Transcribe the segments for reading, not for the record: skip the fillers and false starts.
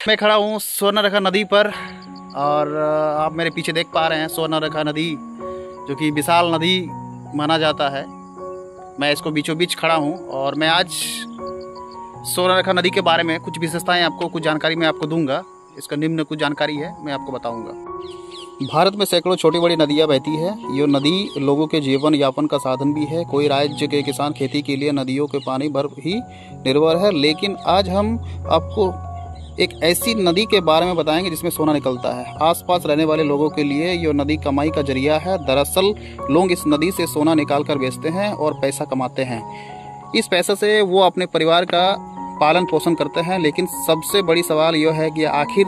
मैं खड़ा हूँ स्वर्णरेखा नदी पर और आप मेरे पीछे देख पा रहे हैं स्वर्णरेखा नदी, जो कि विशाल नदी माना जाता है। मैं इसको बीचों बीच खड़ा हूँ और मैं आज स्वर्णरेखा नदी के बारे में कुछ विशेषताएं आपको, कुछ जानकारी मैं आपको दूंगा। इसका निम्न कुछ जानकारी है, मैं आपको बताऊंगा। भारत में सैकड़ों छोटी बड़ी नदियाँ बहती है। ये नदी लोगों के जीवन यापन का साधन भी है। कोई राज्य के किसान खेती के लिए नदियों के पानी पर ही निर्भर है, लेकिन आज हम आपको एक ऐसी नदी के बारे में बताएंगे जिसमें सोना निकलता है। आसपास रहने वाले लोगों के लिए यह नदी कमाई का जरिया है। दरअसल लोग इस नदी से सोना निकाल कर बेचते हैं और पैसा कमाते हैं। इस पैसे से वो अपने परिवार का पालन पोषण करते हैं। लेकिन सबसे बड़ी सवाल यह है कि आखिर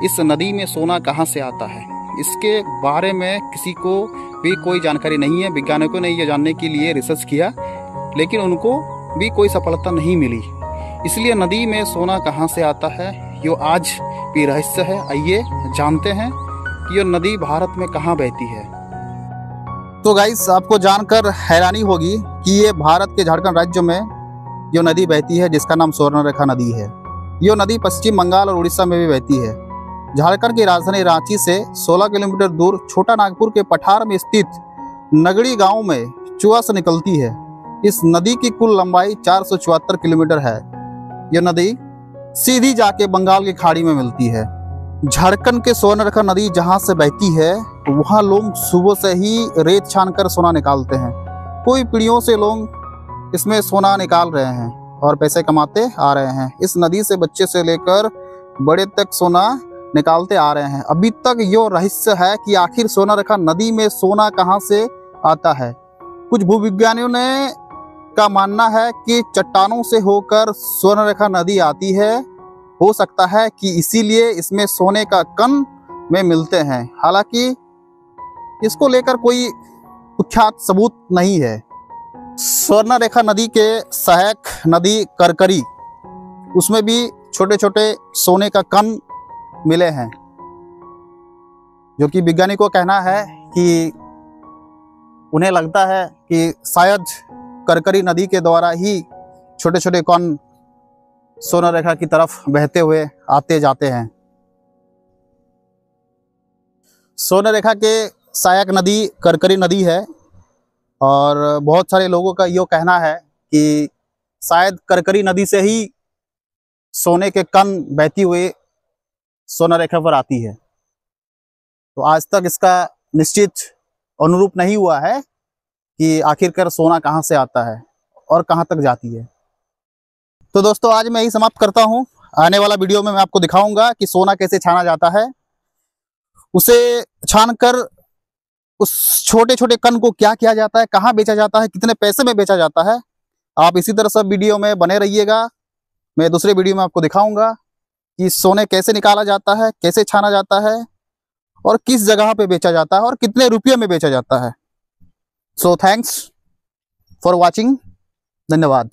इस नदी में सोना कहाँ से आता है। इसके बारे में किसी को भी कोई जानकारी नहीं है। वैज्ञानिकों ने यह जानने के लिए रिसर्च किया, लेकिन उनको भी कोई सफलता नहीं मिली। इसलिए नदी में सोना कहाँ से आता है, ये आज भी रहस्य है। आइए जानते हैं कि यह नदी भारत में कहाँ बहती है। तो गाइस, आपको जानकर हैरानी होगी कि ये भारत के झारखंड राज्य में यह नदी बहती है, जिसका नाम स्वर्णरेखा नदी है। यह नदी पश्चिम बंगाल और उड़ीसा में भी बहती है। झारखंड की राजधानी रांची से 16 किलोमीटर दूर छोटा नागपुर के पठार में स्थित नगड़ी गांव में चुआ से निकलती है। इस नदी की कुल लंबाई 474 किलोमीटर है। यह नदी सीधी जाके बंगाल की खाड़ी में मिलती है। झारखंड के स्वर्णरेखा नदी जहां से बहती है, वहां लोग सुबह से ही रेत छानकर सोना निकालते हैं। कोई पीढ़ियों से लोग इसमें सोना निकाल रहे हैं और पैसे कमाते आ रहे हैं। इस नदी से बच्चे से लेकर बड़े तक सोना निकालते आ रहे हैं। अभी तक यो रहस्य है कि आखिर स्वर्णरेखा नदी में सोना कहां से आता है। कुछ भूविज्ञानियों ने का मानना है कि चट्टानों से होकर स्वर्णरेखा नदी आती है। हो सकता है कि इसीलिए इसमें सोने का कण में मिलते हैं। हालांकि इसको लेकर कोई कुख्यात सबूत नहीं है। स्वर्णरेखा नदी के सहायक नदी करकरी, उसमें भी छोटे छोटे सोने का कण मिले हैं, जो कि वैज्ञानिकों का कहना है कि उन्हें लगता है कि शायद करकरी नदी के द्वारा ही छोटे छोटे कण स्वर्णरेखा की तरफ बहते हुए आते जाते हैं। स्वर्णरेखा के सहायक नदी करकरी नदी है और बहुत सारे लोगों का यह कहना है कि शायद करकरी नदी से ही सोने के कण बहती हुई स्वर्णरेखा पर आती है। तो आज तक इसका निश्चित अनुरूप नहीं हुआ है कि आखिरकार सोना कहां से आता है और कहां तक जाती है। तो दोस्तों, आज मैं यही समाप्त करता हूं। आने वाला वीडियो में मैं आपको दिखाऊंगा कि सोना कैसे छाना जाता है, उसे छानकर उस छोटे छोटे कण को क्या किया जाता है, कहां बेचा जाता है, कितने पैसे में बेचा जाता है। आप इसी तरह सब वीडियो में बने रहिएगा। मैं दूसरे वीडियो में आपको दिखाऊंगा कि सोने कैसे निकाला जाता है, कैसे छाना जाता है और किस जगह पे बेचा जाता है और कितने रुपये में बेचा जाता है। So thanks for watching. धन्यवाद।